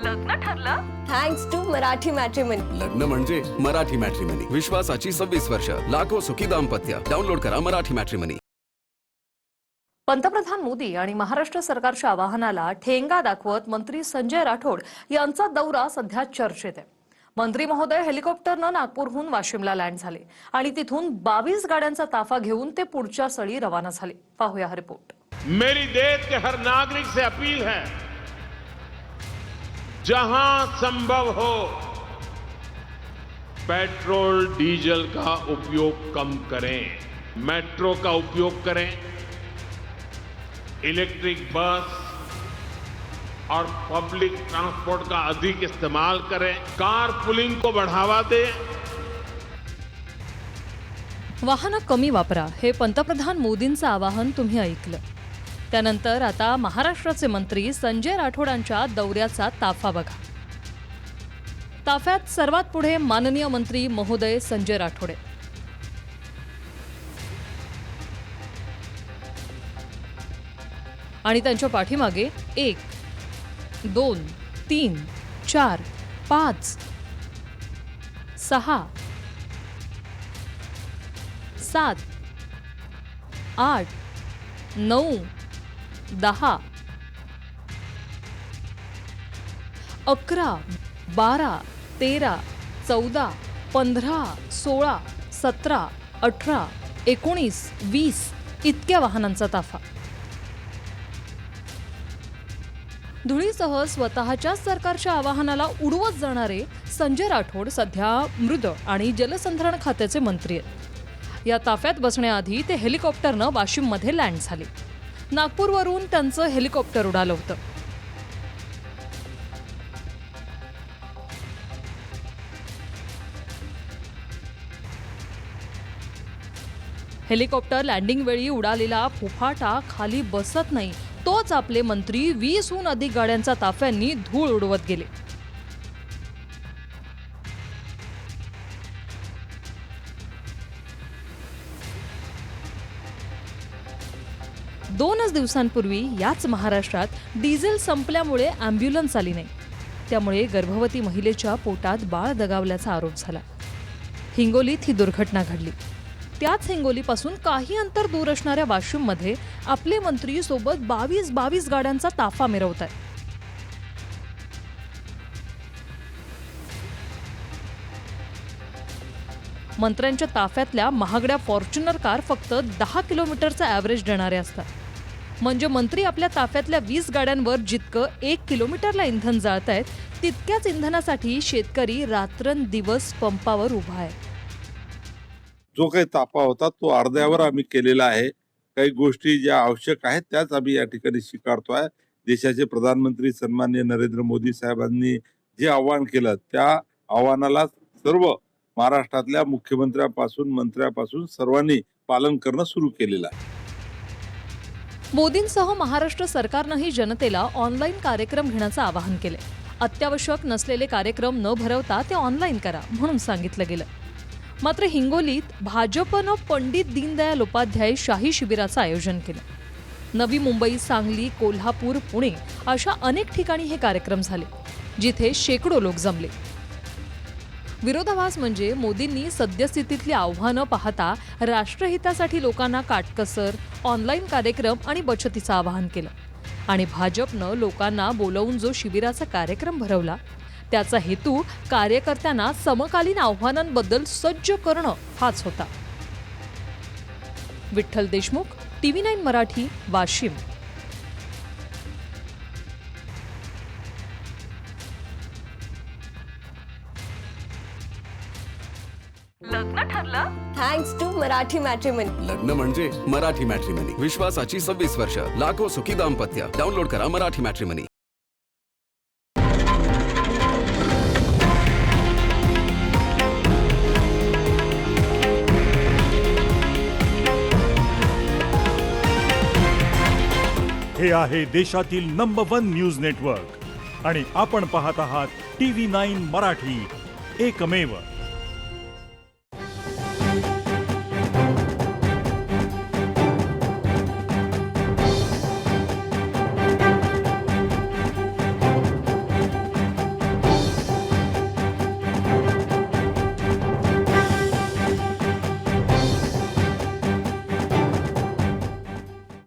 लग्न ठरलं? Thanks to Marathi matrimony. लग्न म्हणजे मराठी मॅट्रिमनी. विश्वासाची 26 वर्ष. लाखो सुखी दाम्पत्य. डाउनलोड करा मराठी मॅट्रिमनी. पंतप्रधान मोदी आणि महाराष्ट्र सरकारच्या आवाहनाला ठेंगा दाखवत मंत्री संजय राठोड यांचा दौरा सध्या चर्चेत आहे. मंत्री महोदय हेलिकॉप्टरनं नागपूरहून वाशिमला लँड झाले आणि तिथून 22 गाड्यांचा ताफा घेऊन ते पुढच्या स्थळी रवाना झाले. पाहूया हा रिपोर्ट. मेरी देश के हर नागरिक से अपील है, जहां संभव हो पेट्रोल डीजल का उपयोग कम करें, मेट्रो का उपयोग करें, इलेक्ट्रिक बस और पब्लिक ट्रांसपोर्ट का अधिक इस्तेमाल करें, कार पुलिंग को बढ़ावा दें. वाहनं कमी वापरा हे पंतप्रधान मोदींचं आवाहन तुम्ही ऐकलं. त्यानंतर आता महाराष्ट्राचे मंत्री संजय राठोडांच्या दौऱ्याचा ताफा बघा. ताफ्यात सर्वात पुढे माननीय मंत्री महोदय संजय राठोड. आणि त्यांच्या पाठीमागे 1, 2, 3, 4, 5, 6, 7, 8, 9, 10, 11, 12, 13, 14, 15, 16, 17, 18, 19, 20 इतक्या वाहनांचा ताफा. धुळीसह स्वतःच्या सरकारच्या आवाहनाला उडवत जाणारे संजय राठोड सध्या मृद आणि जलसंधारण खात्याचे मंत्री आहेत. या ताफ्यात बसण्याआधी ते हेलिकॉप्टरनं वाशिममध्ये लँड झाले. नागपूरवरून त्यांचं हेलिकॉप्टर उडालं होतं. हेलिकॉप्टर लँडिंग वेळी उडालेला फुफाटा खाली बसत नाही, तोच आपले मंत्री 20हून अधिक गाड्यांचा ताफ्यांनी धूळ उडवत गेले. दोनच दिवसांपूर्वी याच महाराष्ट्रात डिझेल संपल्यामुळे अँब्युलन्स आली नाही. त्यामुळे गर्भवती महिलेच्या पोटात बाळ दगावल्याचा आरोप झाला. हिंगोलीत ही दुर्घटना घडली. त्याच हिंगोलीपासून काही अंतर दूर असणाऱ्या वाशिममध्ये आपले मंत्री सोबत 22 गाड्यांचा ताफा मिरवत आहेत. मंत्र्यांच्या ताफ्यातल्या महागड्या फॉर्च्युनर कार फक्त 10 किलोमीटरचा ॲव्हरेज देणारे असतात. म्हणजे मंत्री आपल्या ताफ्यातल्या 20 गाड्यांवर जितकं 1 किलोमीटरला इंधन जाळतायत, तितक्याच इंधनासाठी शेतकरी रात्रंदिवस पंपावर उभा आहे. जो काही ताफा होता तो अर्ध्यावर आम्ही केलेला आहे. काही गोष्टी ज्या आवश्यक आहेत त्याच आम्ही या ठिकाणी स्वीकारतोय. देशाचे प्रधानमंत्री सन्माननीय नरेंद्र मोदी साहेबांनी जे आवाहन केलं त्या आव्हानाला सर्व महाराष्ट्रातल्या मुख्यमंत्र्यापासून मंत्र्यापासून सर्वांनी पालन करणं सुरू केलेलं आहे. मोदींसह महाराष्ट्र सरकारनंही जनतेला ऑनलाईन कार्यक्रम घेण्याचं आवाहन केले. अत्यावश्यक नसलेले कार्यक्रम न भरवता ते ऑनलाईन करा म्हणून सांगितलं गेलं. मात्र हिंगोलीत भाजपनं पंडित दीनदयाल उपाध्याय शाही शिबिराचं आयोजन केलं. नवी मुंबई, सांगली, कोल्हापूर, पुणे अशा अनेक ठिकाणी हे कार्यक्रम झाले, जिथे शेकडो लोक जमले. विरोधाभास म्हणजे मोदींनी सद्यस्थितीतली आव्हानं पाहता राष्ट्रहितासाठी लोकांना काटकसर, ऑनलाईन कार्यक्रम आणि बचतीचं आवाहन केलं. आणि भाजपनं लोकांना बोलवून जो शिबिराचा कार्यक्रम भरवला त्याचा हेतू कार्यकर्त्यांना समकालीन आव्हानांबद्दल सज्ज करणं हाच होता. विठ्ठल देशमुख, TV9 मराठी, वाशिम. लग्न ठरलं? Thanks to Marathi matrimony. लग्न म्हणजे मराठी मॅट्रिमनी. विश्वासाची 26 वर्ष. लाखो सुखी दाम्पत्य. डाउनलोड करा मराठी मॅट्रिमनी. हे आहे देशातील नंबर 1 न्यूज नेटवर्क आणि आपण पाहत आहात TV9 मराठी, एकमेव.